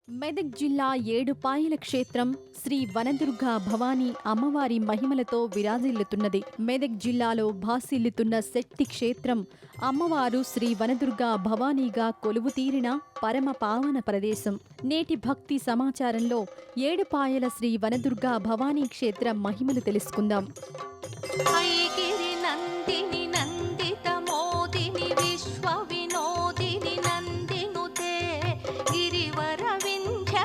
మెదక్ జిల్లా ఏడుపాయల క్షేత్రం శ్రీ వనదుర్గా భవానీ అమ్మవారి మహిమలతో విరాజిల్లుతున్నది. మెదక్ జిల్లాలో భాసిల్లుతున్న శక్తి క్షేత్రం అమ్మవారు శ్రీ వనదుర్గా భవానీగా కొలువుతీరిన పరమ పావన ప్రదేశం. నేటి భక్తి సమాచారంలో ఏడుపాయల శ్రీ వనదుర్గా భవానీ క్షేత్ర మహిమలు తెలుసుకుందాం.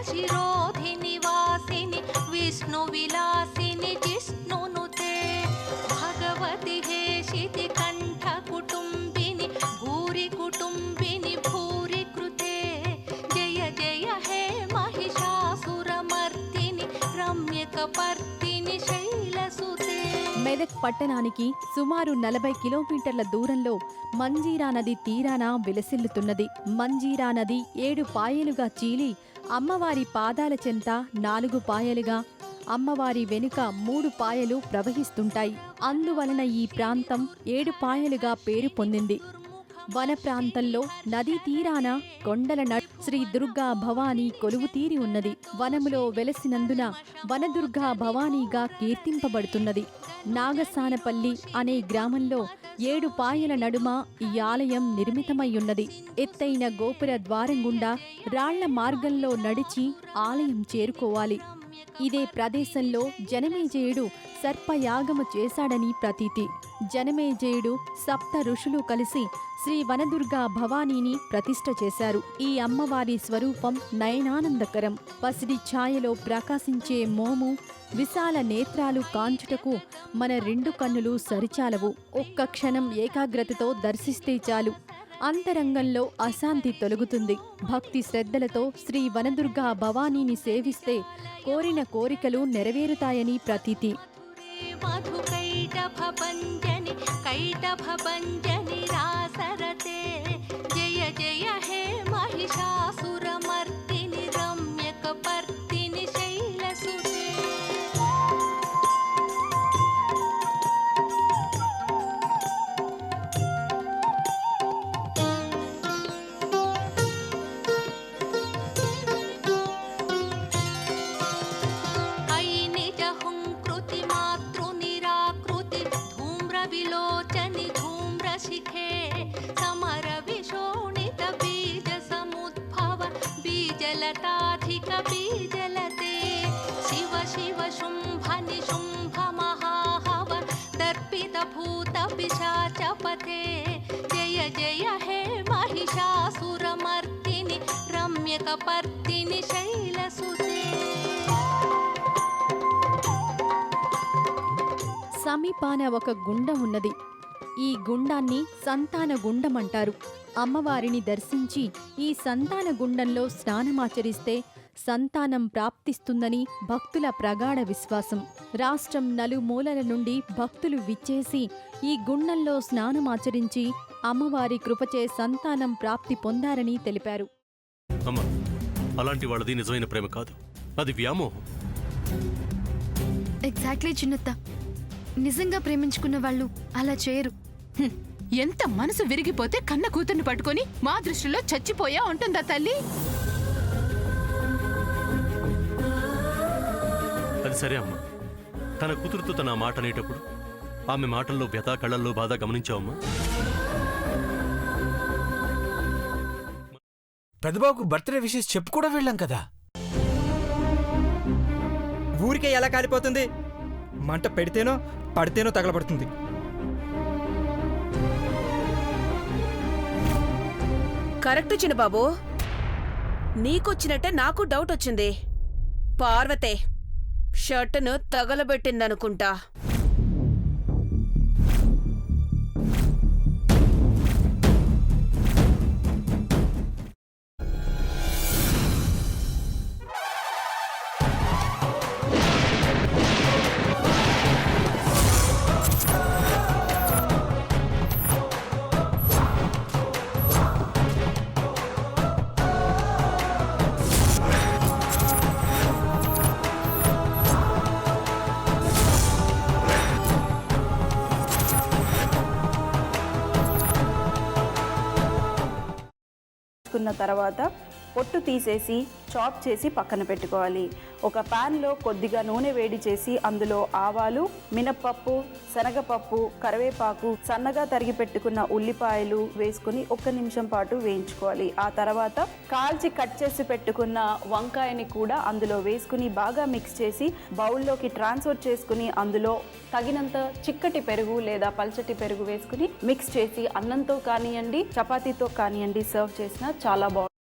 शिरोधिनि वासिनि विष्णु विलासिनि जिष्णुनुते भगवति हेशिति कंठ कुटुंबिनि भूरि कुटुंबिनि भूरि कृते जय जय हे महिषासुरमर्दिनि रम्यकपर्दिनि शैलसुते. మెదక్ పట్టణానికి సుమారు 40 కిలోమీటర్ల దూరంలో మంజీరా నది తీరాన విలసిల్లుతున్నది. మంజీరా నది 7 పాయలుగా చీలి అమ్మవారి పాదాల చెంత 4 పాయలుగా, అమ్మవారి వెనుక 3 పాయలు ప్రవహిస్తుంటాయి. అందువలన ఈ ప్రాంతం 7 పాయలుగా పేరు పొందింది. వన ప్రాంతంలో నదీ తీరాన కొండల శ్రీ దుర్గా భవానీ కొలువుతీరి ఉన్నది. వనములో వెలసినందున వనదుర్గా భవానీగా కీర్తింపబడుతున్నది. నాగసానపల్లి అనే గ్రామంలో 7 పాయల నడుమ ఈ ఆలయం నిర్మితమయ్యున్నది. ఎత్తైన గోపుర ద్వారం గుండా రాళ్ల మార్గంలో నడిచి ఆలయం చేరుకోవాలి. ఇదే ప్రదేశంలో జనమేజయుడు సర్పయాగము చేశాడని ప్రతీతి. జనమేజయుడు సప్త ఋషులు కలిసి శ్రీ వనదుర్గా భవానీని ప్రతిష్ఠ చేశారు. ఈ అమ్మవారి స్వరూపం నయనానందకరం. పసిడి ఛాయలో ప్రకాశించే మోము, విశాల నేత్రాలు కాంచుటకు మన 2 కన్నులు సరిచాలవు. ఒక్క క్షణం ఏకాగ్రతతో దర్శిస్తే చాలు, అంతరంగంలో అశాంతి తొలగుతుంది. భక్తి శ్రద్ధలతో శ్రీ వనదుర్గా భవానీని సేవిస్తే కోరిన కోరికలు నెరవేరుతాయని ప్రతీతి. జయ జయ హే महिषासुरमर्दिनि रम्यकपर्दिनि शैलसुते. विलोचनि धूम्रशिखे समर विशोणित बीज समुद्भव बीजलताधिक बीजलते शिव शिव शुंभ निशुंभ महाहव दर्पित भूत पिशाचपते जय जय हे महिषासुरमर्दिनि रम्यकपर्दिनि शैलसुते. సమీపాన ఒక గుండం ఉన్నది. ఈ గుండాన్ని సంతాన గుండమంటారు. అమ్మవారిని దర్శించి ఈ సంతాన గుండంలో స్నానమాచరిస్తే సంతానం ప్రాప్తిస్తుందని భక్తుల ప్రగాఢ విశ్వాసం. రాష్ట్రం నలుమూలల నుండి భక్తులు విచ్చేసి ఈ గుండంలో స్నానమాచరించి అమ్మవారి కృపచే సంతానం ప్రాప్తి పొందారని తెలిపారు. అలాంటి వాళ్ళది నిజమైన ప్రేమ కాదు, అది వ్యామోహం. ఎగ్జాక్ట్లీ చిన్నత్త, నిజంగా ప్రేమించుకున్న వాళ్ళు అలా చేయరు. ఎంత మనసు విరిగిపోతే కన్న కూతుర్ని పట్టుకొని మా దృష్టిలో చచ్చిపోయా ఉంటుందా తల్లి? అది సరే అమ్మా, తన కూతురుతో తన మాట అనేటప్పుడు ఆమె మాటల్లో వ్యథ, కళ్ళల్లో బాధ గమనించావమ్మా? పెద్దబాబుకు బర్త్డే విషెస్ చెప్పు కూడా వెళ్ళాం కదా. ఊరికే ఎలా కాలిపోతుంది? మంట పెడితేనో పడితేనో తగలబడుతుంది. కరెక్ట్ చిన్నబాబు, నీకొచ్చినట్టే నాకు డౌట్ వచ్చింది. పార్వతే షర్టును తగలబెట్టిందనుకుంటా. చేసుకున్న తర్వాత పొట్టు తీసేసి చాప్ చేసి పక్కన పెట్టుకోవాలి. ఒక ప్యాన్లో కొద్దిగా నూనె వేడి చేసి అందులో ఆవాలు, మినప్పప్పు, శనగపప్పు, కరివేపాకు, సన్నగా తరిగి పెట్టుకున్న ఉల్లిపాయలు వేసుకుని 1 నిమిషం పాటు వేయించుకోవాలి. ఆ తర్వాత కాల్చి కట్ చేసి పెట్టుకున్న వంకాయని కూడా అందులో వేసుకుని బాగా మిక్స్ చేసి బౌల్లోకి ట్రాన్స్ఫర్ చేసుకుని అందులో తగినంత చిక్కటి పెరుగు లేదా పల్చటి పెరుగు వేసుకుని మిక్స్ చేసి అన్నంతో కానివ్వండి, చపాతీతో కానివ్వండి సర్వ్ చేసినా చాలా బాగుంటుంది.